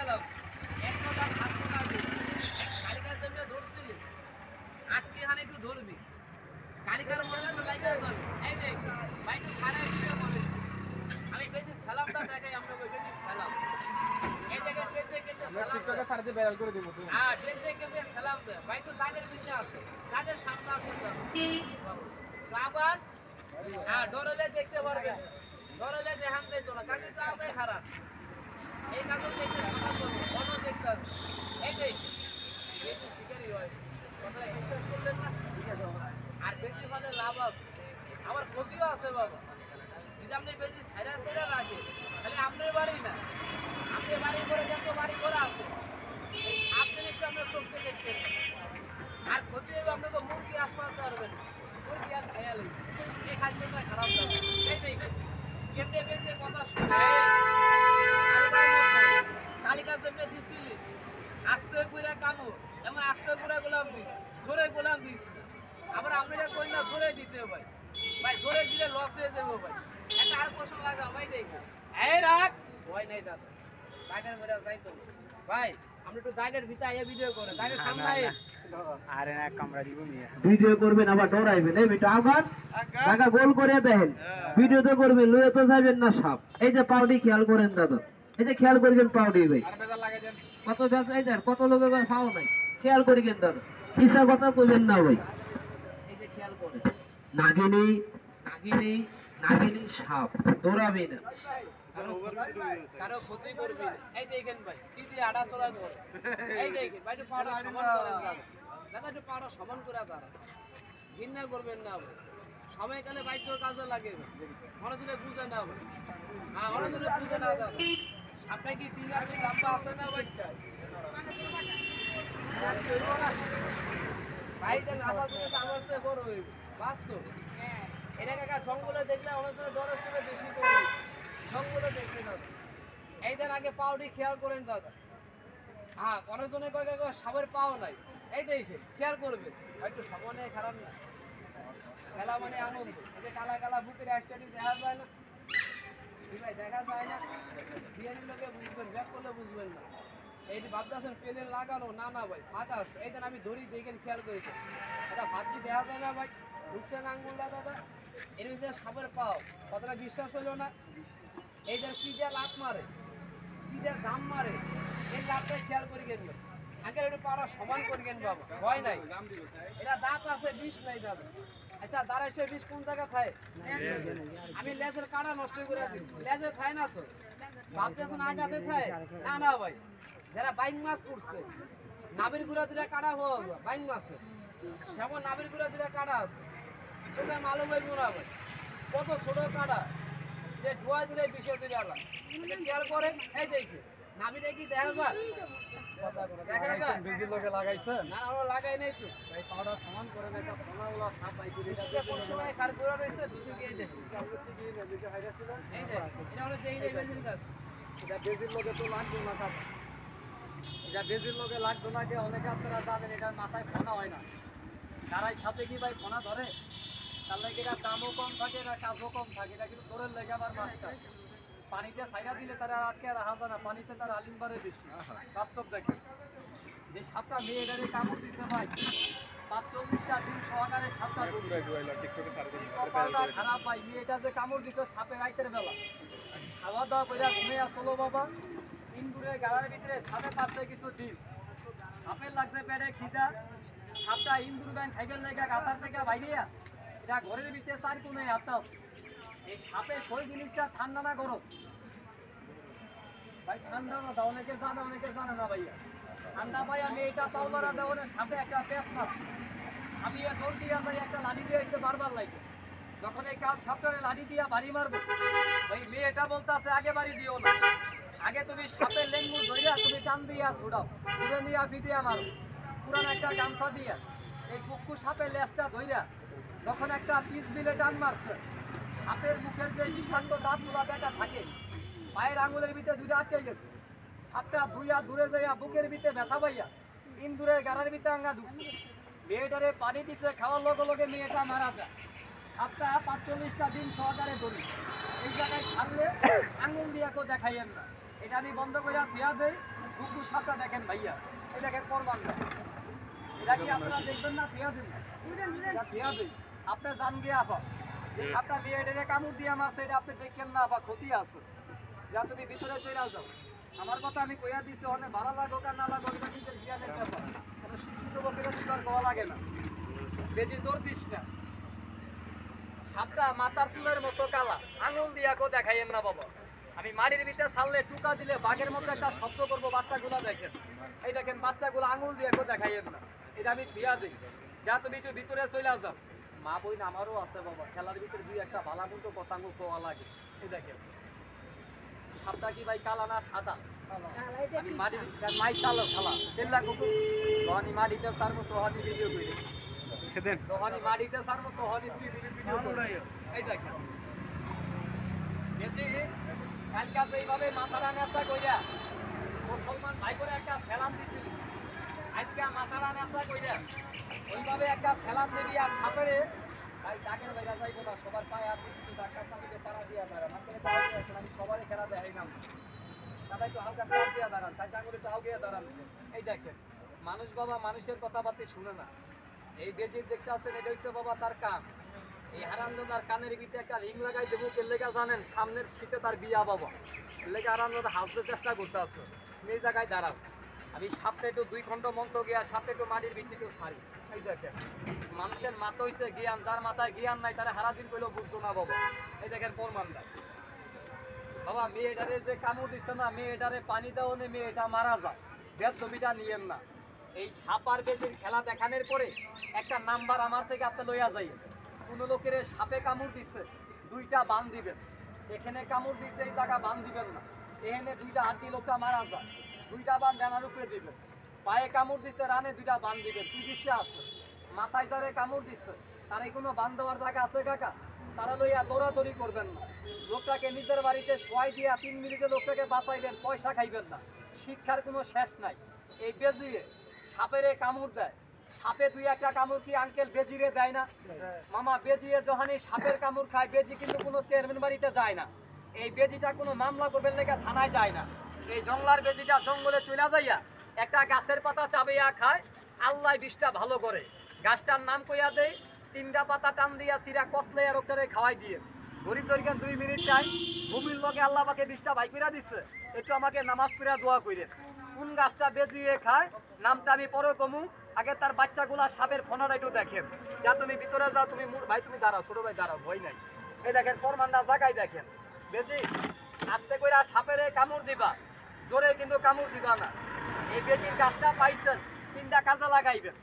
গেলাম এক কথা থাকবো না কালিকার জমিটা ধরছিলি আজকে এখানে একটু ধরবি কালিকার মনে করে লাইকা চল এই দেখ ভাই একটু খারাপ ভিডিও করে আমি বেশি সালামটা দেখাই আমরা বেশি সালাম এই জায়গায় পেজে কেটে সালাম টিকটকে সারতে ভাইরাল করে দিব তুই হ্যাঁ পেজে কেটে সালাম দে ভাই তো দাগের পিছনে আসে দাগের সামনে আসে তো কাগজ হ্যাঁ ডরলে দেখতে পারবে ডরলে দেখান দেয় তো না কাকে তো আগে খারাপ এই কাগজ দেখতে সালাম করবো অন্য দেখতে আসে এই দেখ বেশি শিকারি হয় কথাটা বিশ্বাস করলেন না আর বেশি মানে লাভ আছে আমার ক্ষতিও আছে বাবা যদি আপনি বেশি সাইরা সাইরা রাখে তাহলে আপনার বাড়ি না আপনার বাড়ি করে যত বাড়ি করা আছে সাপ জিনিসটা আপনার চোখতে দেখছেন আর ক্ষতি হবে আপনাকে মুরগি আসমানতে পারবেন মুরগি আর খাইয়া লাগবে এই খাদ্যটা খারাপ যাবে এই দেখবেন কেমনে বেশি কথা শুনে কালিকার জন্য দিছিলি আস্তে করে কামো এমন আস্তে করে গোলাম দিস জোরে গোলাম দিস আবার আপনারা কই না জোরে দিতে ভাই ভাই জোরে দিলে লস হয়ে যাবে ভাই একটা আর প্রশ্ন লাগা ভাই দেখো এই রাখ ভয় নাই দাদা দাগের মেরা যাই তো ভাই আমরা একটু দাগের ভিতরে আইয়া ভিডিও করে দাগের সামনে আই আরে না কামড়া দিব মিয়া ভিডিও করবেন আবার ডরাইবেন এই বেটা আগান টাকা গোল করে দেখেন ভিডিও তো করবেন লয়ে তো যাবেন না সাপ এই যে পাউডি খেয়াল করেন দাদা এই যে খেয়াল করেন পাউডি ভাই আর বেজার লাগে দেন কত ব্যাস এই দেন কত লোকের পাও নাই খেয়াল করেন দাদা কিসা কথা কইবেন না ভাই এই যে খেয়াল করে নাগিনী নাগিনী নাগিনী সাপ দৌড়াবে না কারো ক্ষতি করবি এই দেখেন ভাই কি দিয়ে আড়া চড়া ধরে এই দেখেন ভাই একটু পাড়া সমান করে দাদা একটু পাড়া সমান করে দাঁড়া ঘৃণা করবেন না ভাই সময়কালে বাইক তো কাজে লাগে মনে দিলে বুঝে না ভাই হ্যাঁ মনে দিলে বুঝে না দাদা আপনার কি 3 আর লম্বা আছে না বাচ্চা ভাই দেন আপাতত আমার সে বড় হইব বাস্তব এটা কাকা জঙ্গলে দেখলে অনেক সময় ডরের থেকে বেশি করে জঙ্গলে দেখলে দাদা এই দেন আগে পাউডি খেয়াল করেন দাদা হ্যাঁ অনেকজনে কয় সাপের পাও নাই এই দেখে খেয়াল করবে হয়তো সমানে খারাপ না খেলা মানে আনন্দ এই যে কালা কালা বুকের স্টাডি দেখা যায় না ভাই দেখা যায় না বিয়ারির লোকে বুঝবেন ব্যাক করলে বুঝবেন না এই যে ভাবতেছেন পেলে লাগানো না না ভাই ফাঁকা আছে এই দেন আমি ধরি দেখেন খেয়াল করেছি এটা ভাত কি দেখা যায় না ভাই বুঝছেন আঙ্গুলটা দাদা এর ভিতরে সাপের পাও কতটা বিশ্বাস হলো না এই যে কি যে লাত মারে কি যে জাম মারে এই লাতটা খেয়াল করে গেল আগে একটু পাড়া সমান করে গেন বাবা ভয় নাই এটা দাঁত আছে বিষ নাই দাদা আচ্ছা দাঁড়াইছে বিষ কোন জায়গা খায় আমি লেজের কাটা নষ্ট করে দিই লেজের খায় না তো ভাবতেছেন আগাতে খায় না না ভাই যারা বাইং মাছ করছে নাবির গুড়া দুটা কাটা হওয়া বাইং মাছে সেমন নাবির গুড়া দুটা কাটা আছে সেটা মালুম হয়ে মোড়া ভাই কত ছোট কাটা যে ধোয়া দিলে বিষয় দিলে আলা খেয়াল করেন এই দেখে নাবিটা কি দেখা যায় দেখা যায় বেজির লগে লাগাইছে না আমরা লাগাই নাই তো ভাই পাউডার সমান করে দেখা সোনাওয়ালা সাপ পাই করে এটা কোন সময় কার করে রয়েছে দুশো কি এই দেখুন এই যে এটা হলো যেই বেজির গাছ এটা বেজির লগে তো লাগবে না সাপ এটা বেজির লগে লাগবে না যে অনেকে আপনারা জানেন এটা মাথায় ফোনা হয় না তারাই সাথে কি ভাই ফোনা ধরে তার লাগে এটা দামও কম থাকে না কাজও কম থাকে এটা কিন্তু তোরের লেগে আবার মাছটা পানিতে ছাইরা দিলে তারা আটকে রাখা যায় না পানিতে তারা আলিমবারে বেশি বাস্তব দেখে যে সাপটা মেয়েটারে কামড় দিচ্ছে ভাই ৪৫টা দিন সহকারে সাপটা কপালটা খারাপ ভাই মেয়েটা যে কামড় দিচ্ছে সাপের রাইতের বেলা খাওয়া দাওয়া করে ঘুমিয়ে আসলো বাবা ইন্দুরের গালার ভিতরে সাপে পাচ্ছে কিছু ডিম সাপের লাগছে পেটে খিদা সাপটা ইন্দুর ব্যাংক খাইবের লেগে গাছার থেকে বাইরিয়া এটা ঘরের ভিতরে 4 কোণে হাতটা আছে এই সাপের শরীর জিনিসটা ঠান্ডা না গরম ভাই ঠান্ডা না দাও অনেকে জানে না ভাইয়া ঠান্ডা ভাই আমি এটা পাউলারা দেওয়ার সাপে একটা পেস মাছ সাপিয়ে দৌড় দিয়া যাই একটা লাঠি দিয়ে একটু বারবার লাগে যখন এই কাজ সাপটারে লাঠি দিয়া বাড়ি মারবো ভাই মেয়েটা বলতে আছে আগে বাড়ি দিও না আগে তুমি সাপের লেঙ্গু ধরিয়া তুমি টান দিয়া ছুড়াও ছুড়ে নিয়ে ভিডিয়া মারো পুরান একটা গামছা দিয়া এই কুকুর সাপের লেজটা ধইরা যখন একটা পিস দিলে টান মারছে সাপের মুখের যে বিষাক্ত দাঁতগুলা বেটা থাকে পায়ের আঙুলের ভিতরে দুইটা আটকে গেছে সাপটা ধুইয়া দূরে যাইয়া বুকের ভিতরে ব্যথা পাইয়া ইন্দুরের গাড়ার ভিতরে আঙ্গা ঢুকছে মেয়েটারে পানি দিছে খাওয়ার লগে লগে মেয়েটা মারা যায় সাপটা ৪৫টা দিন সহকারে ধরি এই জায়গায় ছাড়লে আঙুল দিয়া কেউ দেখাইয়েন না এটা আমি বন্ধ করে থিয়া দেই। কুকুর সাপটা দেখেন ভাইয়া, এই দেখেন প্রমাণটা। এটা কি আপনারা দেখবেন না? থিয়া দিন, এটা থিয়া দিন। আপনি জান গিয়া আপা যে সাপটা মেয়েটাকে কামড় দিয়ে মারছে, এটা আপনি দেখেন না বা ক্ষতি আছে, যা তুমি ভিতরে চলে যাও। আমার কথা আমি কইয়া দিছি, অনেক ভালো লাগুক আর না লাগুক এটা নিজের জ্ঞানের ব্যাপার। কোনো শিক্ষিত লোকেরা স্বীকার করা লাগে না। বেজি তোর দিস না। সাপটা মাথার চুলের মতো কালা, আঙুল দিয়াকেও দেখাইয়েন না বাবা। আমি মাটির ভিতরে ছাড়লে টুকা দিলে বাঘের মতো একটা শব্দ করবো, বাচ্চাগুলা দেখেন। এই দেখেন বাচ্চাগুলো আঙুল দিয়াকেও দেখাইয়েন না। এটা আমি থুয়া দিই, যা তুমি একটু ভিতরে চলে যাও। মা বই না আমারও আছে বাবা, খেলার ভিতরে দুই একটা ভালা মতো কথা কোয়া লাগে। এই দেখেন সাপটা কি ভাই কালা না সাদা? আমি মাটির মাই চালো খালা তেল্লা কুকুর তহনি মাটিতে সারবো, তহনি ভিডিও করি, তহনি মাটিতে সারবো, তহনি তুই ভিডিও করি। এই দেখেন বেশি কালকা তো এইভাবে মাথাটা নেশা কইরা মুসলমান ভাই করে একটা সেলাম দিছিল, আজকে মাথাটা নেশা কইরা ওইভাবে একটা সেলাম দিবি। আর সাপেরে ভাই ডাকের বাইরে যাইবো না, সবার পায়ে আর কিছু ডাক্তার সামনে পাড়া দিয়া দাঁড়ান, আমাকে পাড়া দিয়ে আসেন। আমি সবারই খেলা দেখাই নাম, তারা একটু হালকা পাড়া দিয়া দাঁড়ান, চারটা আঙুলে একটু আউগিয়ে দাঁড়ান। এই দেখেন মানুষ বাবা মানুষের কথাবার্তা শুনে না। এই বেজির দেখতে আসছেন, এটা হচ্ছে বাবা তার কান। এই হারামদাদার কানের ভিতরে একটা রিং লাগাই দেবো, কে লেগে জানেন? সামনের শীতে তার বিয়া বাবা, লেগে হারামদাদা হাসতে চেষ্টা করতে আসছে। এই জায়গায় দাঁড়াও, আমি সাপটা একটু 2 খণ্ড মন্ত্র গিয়া সাপটা একটু মাটির ভিত্তিতে ছাড়ি। এই দেখেন মানুষের মাথা হইছে জ্ঞান, যার মাথায় জ্ঞান নাই তারা হারাদিন কইলেও বুঝতো না বাবা। এই দেখেন প্রমাণটা বাবা, মেয়েটারে যে কামড় দিচ্ছে না, মেয়েটারে পানি দেওয়া নেই, মেয়েটা মারা যায়। বেদবিটা নিয়েন না। এই সাপ আর বেজির খেলা দেখানোর পরে একটা নাম্বার আমার থেকে আপনি লইয়া যাই। কোনো লোকের সাপে কামড় দিচ্ছে, 2টা বান দিবেন। এখানে কামড় দিচ্ছে, এই জায়গা বান দিবেন না। এখানে 2টা হাড্ডি লোকটা মারা যায়, 2টা বান ডানার উপরে দিবেন। পায়ে কামড় দিচ্ছে, রানে 2টা বান দিবেন। চিকিৎসা আছে। মাথায় যারে কামড় দিচ্ছে তার কোনো বান দেওয়ার জায়গা আছে কাকা? তারা লইয়া দৌড়াদৌড়ি করবেন না। লোকটাকে নিজের বাড়িতে শোয়াই দিয়া 3 মিনিটে লোকটাকে বাঁচাইবেন, পয়সা খাইবেন না। শিক্ষার কোনো শেষ নাই। এই বেজিয়ে সাপেরে কামড় দেয়, সাপে 2-1টা কামড় কি আঙ্কেল বেজিরে দেয় না? মামা বেজিয়ে যখন এই সাপের কামড় খায়, বেজি কিন্তু কোনো চেয়ারম্যান বাড়িতে যায় না। এই বেজিটা কোনো মামলা করবেন লেগে থানায় যায় না। এই জঙ্গলার বেজিটা জঙ্গলে চলে যাইয়া একটা গাছের পাতা চাবাইয়া খায়, আল্লাহ বিষটা ভালো করে। গাছটার নাম কইয়া দেয়, 3টা পাতা টান দিয়া সিরা কসলে আর ওটারে খাওয়াই দিয়ে। গরিব দরিকান 2 মিনিট টাইম, ভূমির লগে আল্লাহ পাকে বিষটা ভাই কইরা দিচ্ছে। একটু আমাকে নামাজ পড়া দোয়া কইরেন। কোন গাছটা বেজিয়ে খায় নামটা আমি পরে কমু, আগে তার বাচ্চাগুলা সাপের ফোনাটা একটু দেখেন। যা তুমি ভিতরে যাও, তুমি ভাই তুমি দাঁড়াও, ছোট ভাই দাঁড়াও, ভয় নাই। এই দেখেন প্রমাণটা জায়গায় দেখেন। বেজি আস্তে কইরা সাপের কামড় দিবা, জোরে কিন্তু কামড় দিবা না। এই বেজির গাছটা পাইছেন, 3টা কাজে লাগাইবেন।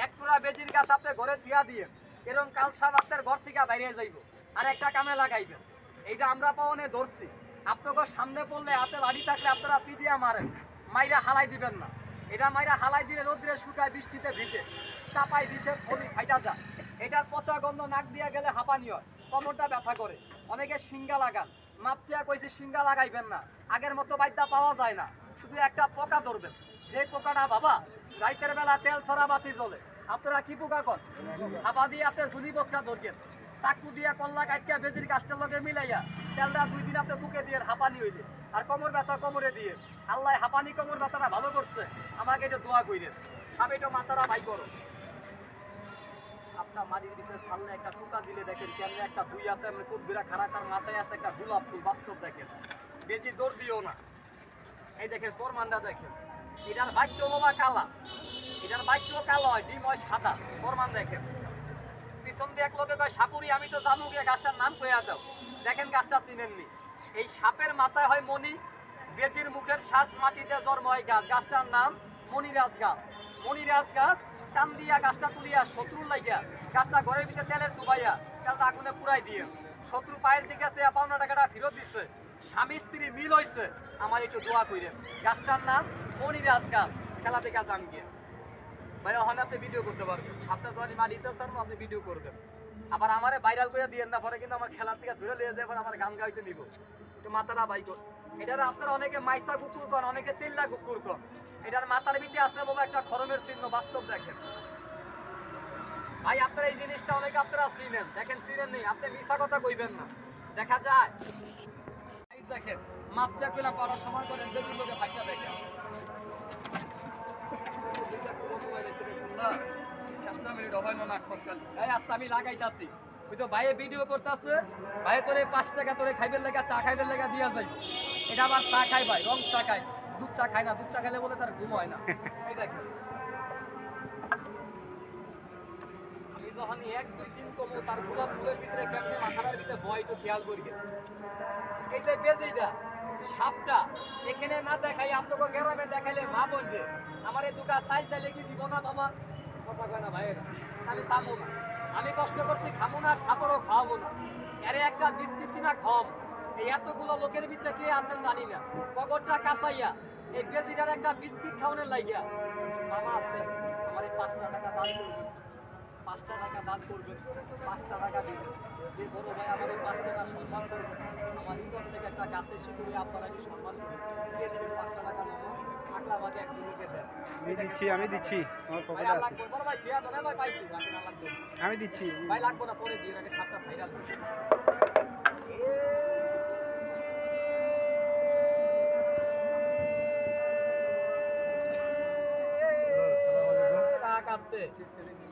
এক টুরা বেজির গাছ আপনি ঘরে থিয়া দিয়ে এরকম কাল সাপ আপনার ঘর থেকে বাইরে যাইব, আর একটা কামে লাগাইবেন। এইটা আমরা পাওনে ধরছি। আপনাকে সামনে পড়লে হাতে লাড়ি থাকলে আপনারা পিডিয়া মারেন, মাইরা হালাই দিবেন না। এটা মাইরা হালাই দিলে রোদ্রে শুকায়, বৃষ্টিতে ভিজে চাপাই বিষের ফলি ফাইটা যায়। এটার পচা গন্ধ নাক দিয়া গেলে হাঁপানি হয়, কোমরটা ব্যথা করে। অনেকে সিঙ্গা লাগান, মাপচিয়া কইছে সিঙ্গা লাগাইবেন না। আগের মতো বাইদা পাওয়া যায় না, শুধু একটা পোকা ধরবেন। যে পোকাটা বাবা রাইতের বেলা তেল ছড়া বাতি জ্বলে, আপনারা কি পোকা কর? হাঁপা দিয়ে আপনি ঝুলি পোকা ধরবেন, চাকু দিয়া কল্লা কাটিয়া বেজির গাছটার লগে মিলাইয়া তেলটা 2 দিন আপনি বুকে দিয়ে হাঁপানি হইলে, আর কোমর ব্যথা কোমরে দিয়ে। আল্লাহ হাঁপানি কোমর ব্যথাটা ভালো করছে, আমাকে এটা দোয়া কইরেন। সাপে তো মাথারা ভাই করো। আপনার মাটির ভিতরে ছাড়লে একটা টোকা দিলে দেখেন কেমন একটা 2 হাতে এমনি কুদবিরা খাড়া, তার মাথায় আছে একটা গোলাপ ফুল। বাস্তব দেখেন, বেজি দৌড় দিও না। এই দেখেন প্রমাণটা দেখেন। এটার বাচ্চা বাবা কালা, এটার বাচ্চাও কালো হয়, ডিম হয় সাদা। প্রমাণ দেখেন। পিছন দিয়ে এক লোকে কয় সাপুরি, আমি তো জানু গিয়ে গাছটার নাম কইয়া দাও। দেখেন গাছটা চিনেননি। এই সাপের মাথায় হয় মণি, বেজির মুখের শ্বাস মাটিতে জন্ম হয় গাছ। গাছটার নাম মণিরাজ গাছ। মণিরাজ গাছ টান দিয়া গাছটা তুলিয়া শত্রুর লাগিয়া গাছটা ঘরের ভিতরে তেলে চুবাইয়া তেলটা আগুনে পুরাই দিয়ে শত্রু পায়ের দিকে সে 52 টাকাটা ফেরত দিচ্ছে। স্বামী স্ত্রী মিল হয়েছে, আমার একটু দোয়া কইরেন। গাছটার নাম মণিরাজ গাছ। খেলা দেখা যান গিয়ে ভাই, ওখানে আপনি ভিডিও করতে পারবেন। সাপটা যদি মাটিতে চান আপনি ভিডিও করবেন। আবার আমারে ভাইরাল করে দিয়েন না, পরে কিন্তু আমার খেলার থেকে ধরে লিয়ে যায়, আমার গান গাইতে নিব। একটু মাথাটা বাইক এটার আপনারা অনেকে মাইসা কুকুর কন, অনেকে চিল্লা কুকুর কন। এটার মাথার ভিতরে আসলে বাবা একটা খরমের চিহ্ন, বাস্তব দেখেন ভাই। আপনারা এই জিনিসটা অনেকে আপনারা চিনেন, দেখেন চিনেন নেই, আপনি মিশা কথা কইবেন না। দেখা যায় দেখেন মাপচা কইলাম পাড়া সমান করেন বেজির লোকে ফাইটা দেখে আমি লাগাইতাছি ওই তো ভাইয়ে ভিডিও করতেছে ভাই তোরে 5 টাকা তোরে খাইবের লেগা চা খাইবের লেগা দিয়া যাই এটা আবার চা খাই ভাই রং চা খাই দুধ চা খায় না দুধ চা খেলে বলে তার ঘুম হয় না এই দেখেন আমি যখন 1 2 3 কমো তার গোলাপ ফুলের ভিতরে কেমনে মাথার ভিতরে ভয় একটু খেয়াল করি এই যে বেজেইটা সাপটা এখানে না দেখাই আপনাকে গ্রামে দেখাইলে মা বলবে আমার এই দুকা চাইল চাইলে কি দিব না বাবা কথা কয় না ভাইয়েরা আমি চাবো না আমি কষ্ট করছি খামো না সাপড়ও খাওয়াবো না আরে একটা বিস্কিট কিনা খাওয়াবো এই এতগুলো লোকের ভিতরে কে আছেন জানি না কবরটা কাঁচাইয়া এই বেজিটার একটা বিস্কিট খাওয়ানোর লাগিয়া মামা আছে আমার এই 5 টাকা দান করবেন 5 টাকা দান করবেন 5 টাকা দিবেন যে বড় ভাই আমার এই 5 টাকা সম্মান করবেন আমার ভিতর থেকে একটা গাছের শিকড়ে আপনারা কি সম্মান করবেন কে দিবেন 5 টাকা মামা আকলা আমাকে এক দিনকে দেন আমি দিচ্ছি আমার ভাই পকেটে আছে লাগবে বড় ভাই ঠিয়া দেন ভাই পাইছি লাগবে না লাগবে আমি দিচ্ছি ভাই লাগবে না পরে দিয়ে আগে সাতটা সাইডাল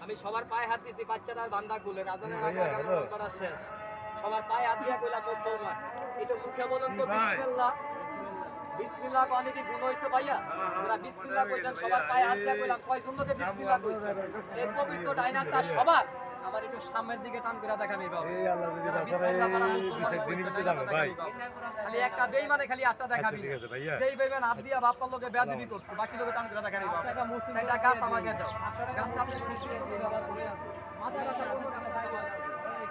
আমি সবার পায়ে হাত দিছি বাচ্চাটার বান্দা খুলে রাজনের আগে করা শেষ সবার পায়ে হাত দিয়া কইলা মুসলমান এটা মুখে বলেন তো বিসমিল্লাহ বিসমিল্লাহ কোনে কি গুণ হইছে ভাইয়া আমরা বিসমিল্লাহ কইছেন সবার পায়ে হাত দিয়া কইলাম কয়জন লোকে বিসমিল্লাহ কইছে এই পবিত্র ডাইনারটা সবার আমার একটু সামনের দিকে টান করে দেখাবি বাবা এই আল্লাহ যদি বাঁচারে এই দিনে দিতে যাবে ভাই খালি একটা বেঈমানে খালি আটটা দেখাবি ঠিক আছে ভাইয়া যেই বেঈমান হাত দিয়া বাপ্পার লোকে বেয়াদবি করছে বাকি লোকে টান করে দেখাবি বাবা সেটা গাছ আমাকে দাও গাছটা আপনি সৃষ্টি করে ব্যবহার করে মাথা ব্যথা কোনো গাছ পাইবা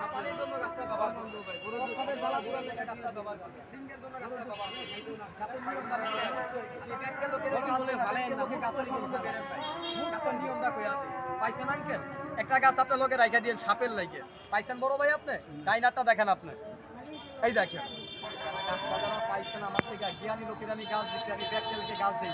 আপনাদের জন্য গাছটা ব্যবহার করুন ভাই পুরো সবে জ্বালা পুরো লেগে গাছটা ব্যবহার করুন সিঙ্গেল জন্য গাছটা ব্যবহার করুন গাছের নিয়মটা রেখে আমি ব্যাগকে লোকের বলে ভালো লোকে গাছের সম্বন্ধে বেরেন ভাই গাছের নিয়মটা কইয়া দিই পাইছেন আঙ্কেল একটা গাছ আপনার লোকে রাইখা দিয়েন সাপের লাগে পাইছেন বড় ভাই আপনি ডাইনারটা দেখেন আপনি এই দেখেন গাছটা যারা পাইছেন আমার থেকে জ্ঞানী লোকের আমি গাছ দিচ্ছি আমি ব্যাগকে গাছ দিই